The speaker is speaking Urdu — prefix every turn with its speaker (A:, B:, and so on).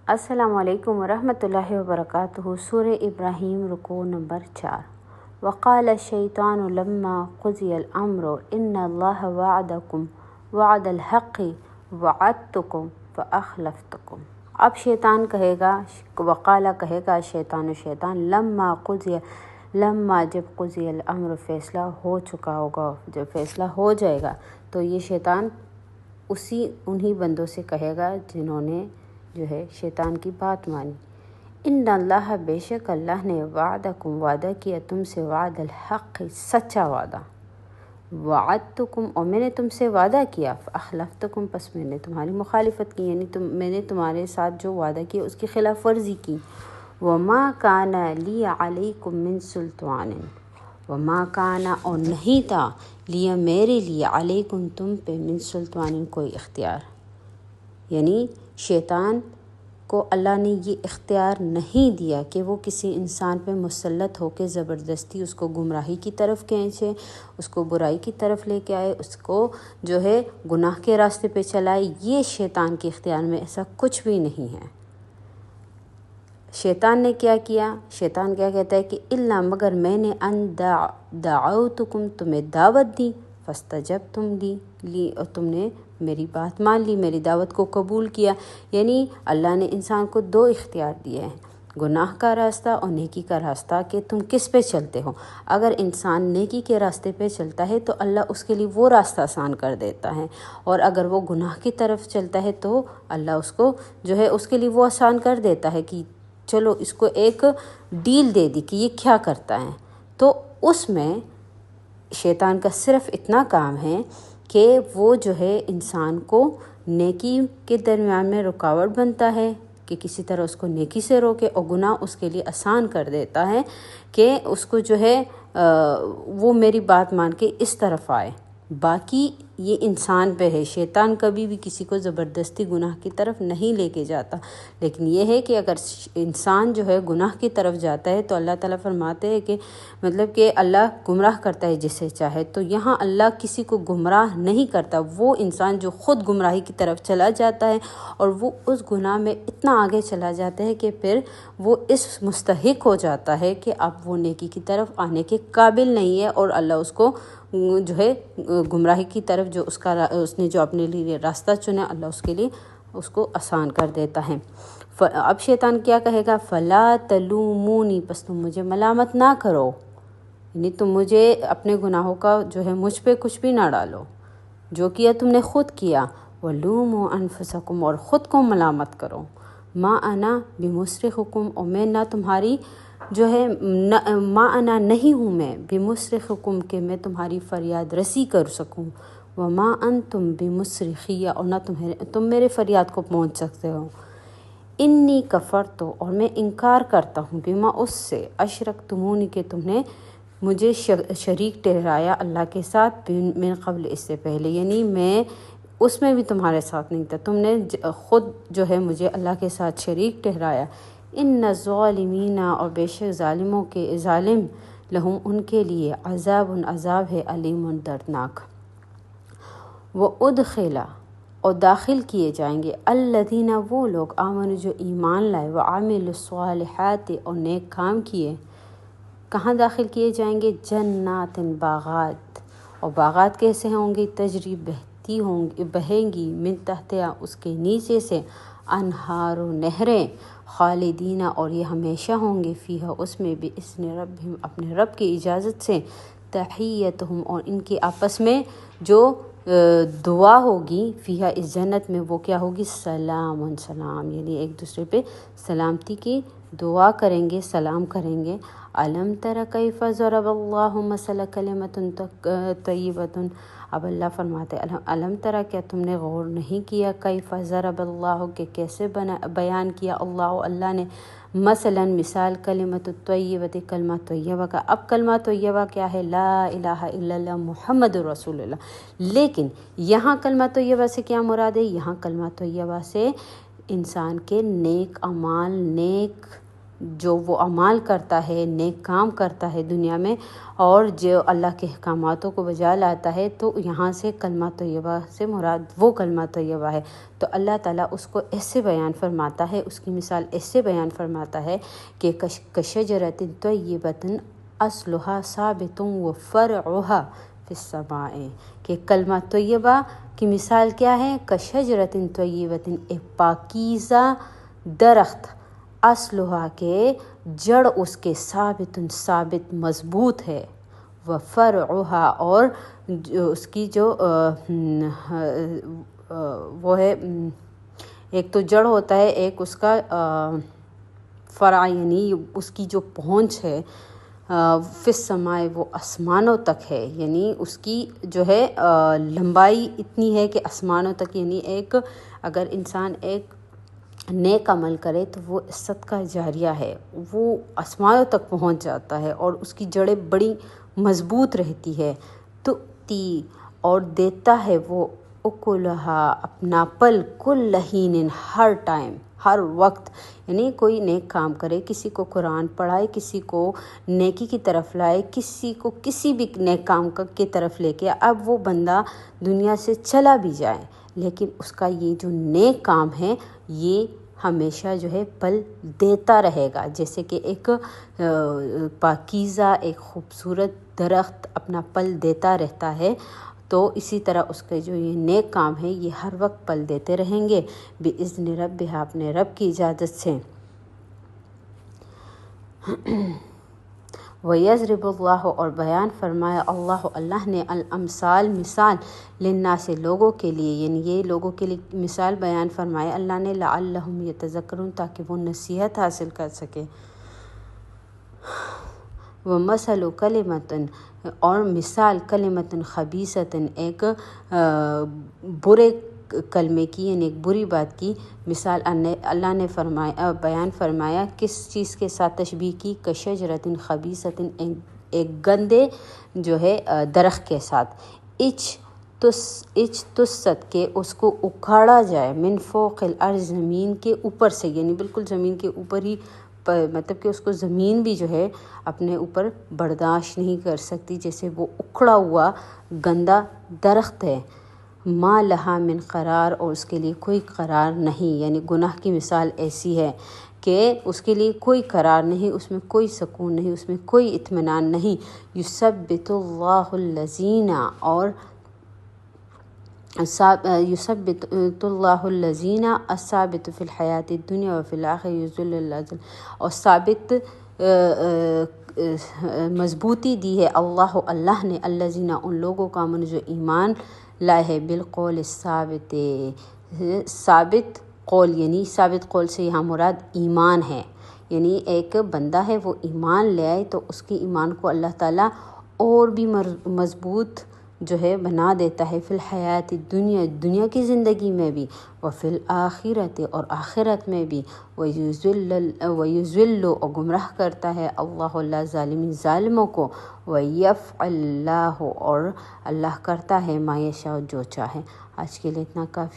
A: السلام علیکم ورحمۃ اللہ وبرکاتہ۔ سورہ ابراہیم رکوع نمبر 4۔ وقال الشیطان لما قضی الامر ان اللہ وعدکم وعد الحق وعدتکم فاخلفتکم۔ اب شیطان کہے گا، وقالا کہے گا شیطان لما جب قضی الامر فیصلہ ہو چکا ہوگا، جب فیصلہ ہو جائے گا تو یہ شیطان انہی بندوں سے کہے گا جنہوں نے جو ہے شیطان کی بات مانی، ان اللہ بے شک اللہ نے وعدکم وعدہ کیا تم سے، وعد الحق سچا وعدہ، وعدتکم اور میں نے تم سے وعدہ کیا، فاخلفتکم پس میں نے تمہاری مخالفت کی، یعنی میں نے تمہارے ساتھ جو وعدہ کیا اس کی خلاف ورزی کی۔ وما کان لی علیکم من سلطان، وما کان اور نہیں تھا لیا میرے لیے، علیکم تم پہ، من سلطان کوئی اختیار، یعنی شیطان کو اللہ نے یہ اختیار نہیں دیا کہ وہ کسی انسان پہ مسلط ہو کے زبردستی اس کو گمراہی کی طرف کھینچے، اس کو برائی کی طرف لے کے آئے، اس کو جو ہے گناہ کے راستے پہ چلائے۔ یہ شیطان کے اختیار میں ایسا کچھ بھی نہیں ہے۔ شیطان نے کیا کیا؟ شیطان کیا کہتا ہے کہ الا مگر میں نے ان دعوتکم تمہیں دعوت دی، فاستجبتم لی اور تم نے میری بات مان لی، میری دعوت کو قبول کیا۔ یعنی اللہ نے انسان کو دو اختیار دیے ہیں، گناہ کا راستہ اور نیکی کا راستہ، کہ تم کس پہ چلتے ہو۔ اگر انسان نیکی کے راستے پہ چلتا ہے تو اللہ اس کے لیے وہ راستہ آسان کر دیتا ہے، اور اگر وہ گناہ کی طرف چلتا ہے تو اللہ اس کو جو ہے اس کے لیے وہ آسان کر دیتا ہے کہ چلو اس کو ایک ڈیل دے دی کہ یہ کیا کرتا ہے۔ تو اس میں شیطان کا صرف اتنا کام ہے کہ وہ جو ہے انسان کو نیکی کے درمیان میں رکاوٹ بنتا ہے کہ کسی طرح اس کو نیکی سے روکے، اور گناہ اس کے لیے آسان کر دیتا ہے کہ اس کو جو ہے وہ میری بات مان کے اس طرف آئے۔ باقی یہ انسان پہ ہے، شیطان کبھی بھی کسی کو زبردستی گناہ کی طرف نہیں لے کے جاتا، لیکن یہ ہے کہ اگر انسان جو ہے گناہ کی طرف جاتا ہے تو اللہ تعالیٰ فرماتے ہیں کہ مطلب کہ اللہ گمراہ کرتا ہے جسے چاہے، تو یہاں اللہ کسی کو گمراہ نہیں کرتا۔ وہ انسان جو خود گمراہی کی طرف چلا جاتا ہے اور وہ اس گناہ میں اتنا آگے چلا جاتا ہے کہ پھر وہ اس مستحق ہو جاتا ہے کہ اب وہ نیکی کی طرف آنے کے قابل نہیں ہے، اور اللہ اس کو جو ہے گمراہی کی طرف جو اس نے جو اپنے لیے راستہ چنا، اللہ اس کے لیے اس کو آسان کر دیتا ہے۔ اب شیطان کیا کہے گا؟ فلا تلومونی، پس تم مجھے ملامت نہ کرو، یعنی تم مجھے اپنے گناہوں کا جو ہے مجھ پہ کچھ بھی نہ ڈالو، جو کیا تم نے خود کیا۔ ولوموا انفسکم، اور خود کو ملامت کرو۔ ما انا بمصرخکم، اور میں نہ تمہاری جو ہے ما انا نہیں ہوں میں بمصرخکم کہ میں تمہاری فریاد رسی کر سکوں، وما انتم بمصرخی، اور نہ تم میرے فریاد کو پہنچ سکتے ہو۔ انی کفرت، اور میں انکار کرتا ہوں، بما اس سے، اشرکتمونی کہ تم نے مجھے شریک ٹھہرایا اللہ کے ساتھ، من قبل اس سے پہلے، یعنی میں اس میں بھی تمہارے ساتھ نہیں تھا، تم نے خود جو ہے مجھے اللہ کے ساتھ شریک ٹھہرایا۔ ان الظالمین، اور بے شک ظالموں کے، ظالم، لہم ان کے لیے، عذاب ہے، علیم دردناک۔ وَأُدْخِلَ، اور داخل کیے جائیں گے، الذین وہ لوگ، آمنوا جو ایمان لائے، وعملوا الصالحات اور نیک کام کیے، کہاں داخل کیے جائیں گے؟ جنات، باغات، اور باغات کیسے ہوں گی؟ تجری بہتی ہوں گی، بہیں گی، من تحتہا اس کے نیچے سے، انہار و نہریں، خالدین اور یہ ہمیشہ ہوں گے، فیہا اس میں، باذن ربہم اپنے رب کی اجازت سے، تحیتہم اور ان کی آپس میں جو دعا ہوگی، فیہا اس جنت میں، وہ کیا ہوگی؟ سلام سلام، یعنی ایک دوسرے پہ سلامتی کی دعا کریں گے، سلام کریں گے۔ الم تر کیف ضرب اللہ مثلا کلمۃ طیبۃ، اب اللہ فرماتے ہیں الم تر، کیا تم نے غور نہیں کیا، کیف ضرب اللہ کہ کیسے بیان کیا اللہ نے، مثلا مثال، کلمۃ الطیبۃ کلمہ طیبہ کا۔ اب کلمہ طیبہ کیا ہے؟ لا الہ الا اللہ محمد رسول اللہ، لیکن یہاں کلمہ طیبہ سے کیا مراد ہے؟ یہاں کلمہ طیبہ سے انسان کے نیک اعمال، نیک جو وہ اعمال کرتا ہے، نیک کام کرتا ہے دنیا میں، اور جو اللہ کے احکاماتوں کو بجا لاتا ہے، تو یہاں سے کلمہ طیبہ سے مراد وہ کلمہ طیبہ ہے۔ تو اللہ تعالیٰ اس کو ایسے بیان فرماتا ہے، اس کی مثال ایسے بیان فرماتا ہے کہ کشجرۃ طیبۃ اصلھا ثابت وفرعھا فی السماء، کہ کلمہ طیبہ کی مثال کیا ہے؟ کشجرۃ طیبۃ، ایک پاکیزہ درخت، اصلھا کے جڑ اس کے ثابت مضبوط ہے، وفرعھا اور اس کی جو وہ ہے، ایک تو جڑ ہوتا ہے، ایک اس کا فرع یعنی اس کی جو پہنچ ہے، فی السماء وہ آسمانوں تک ہے، یعنی اس کی جو ہے لمبائی اتنی ہے کہ آسمانوں تک، یعنی ایک اگر انسان ایک نیک عمل کرے تو وہ صدقہ جاریہ ہے، وہ آسمانوں تک پہنچ جاتا ہے اور اس کی جڑیں بڑی مضبوط رہتی ہے۔ تو اور دیتا ہے وہ اکلھا، اپنا پل، کل حین، ہر ٹائم، ہر وقت، یعنی کوئی نیک کام کرے، کسی کو قرآن پڑھائے، کسی کو نیکی کی طرف لائے، کسی کو کسی بھی نیک کام کی طرف لے کے، اب وہ بندہ دنیا سے چلا بھی جائے لیکن اس کا یہ جو نیک کام ہے یہ ہمیشہ جو ہے پل دیتا رہے گا، جیسے کہ ایک پاکیزہ، ایک خوبصورت درخت اپنا پل دیتا رہتا ہے، تو اسی طرح اس کے جو یہ نیک کام ہے یہ ہر وقت پل دیتے رہیں گے، بِإِذْنِ رَبِّهَا، اپنے رب کی اجازت سے۔ وَيَضْرِبُ اللَّهُ، اور بیان فرمایا اللہ نے، الامثال، مثال، للناس، لوگوں کے لیے، یعنی یہ لوگوں کے لیے مثال بیان فرمایا اللہ نے، لعلہم یتذکرون، تاکہ وہ نصیحت حاصل کر سکے۔ وَمَثَلُ کلمۃ، اور مثال، کلمۃ خبیثۃ، ایک برے کلمے کی، یعنی ایک بری بات کی مثال اللہ نے بیان فرمایا، کس چیز کے ساتھ تشبیہ کی؟ کشجرۃ خبیثۃ، ایک گندے جو ہے درخت کے ساتھ، اجتثت، کہ اس کو اکھاڑا جائے، من فوق الارض، زمین کے اوپر سے، یعنی بالکل زمین کے اوپر ہی، مطلب کہ اس کو زمین بھی جو ہے اپنے اوپر برداشت نہیں کر سکتی، جیسے وہ اکھڑا ہوا گندا درخت ہے، ما لہا من قرار، اور اس کے لیے کوئی قرار نہیں، یعنی گناہ کی مثال ایسی ہے کہ اس کے لیے کوئی قرار نہیں، اس میں کوئی سکون نہیں، اس میں کوئی اطمینان نہیں۔ یثبت اللہ الذین، اور یثبت اللہ الذین، الثابت فی الحیات الدنیا وفی الآخرہ یذل اللہ، اور ثابت مضبوطی دی ہے اللہ نے، الذین، ان لوگوں کا، من جو ایمان لائے ہے، بالقول الثابت، ثابت قول، یعنی ثابت قول سے یہاں مراد ایمان ہے، یعنی ایک بندہ ہے وہ ایمان لے آئے تو اس کی ایمان کو اللہ تعالیٰ اور بھی مضبوط جو ہے بنا دیتا ہے، فی الحیات الدنیا، دنیا کی زندگی میں بھی، وفی الآخرۃ، اور آخرت میں بھی، ویذل، اور گمراہ کرتا ہے اللہ ظالمین، ظالموں کو، ویفعل اللہ، اور اللہ کرتا ہے ما یشاء، جو چاہے۔ آج کے لیے اتنا کافی۔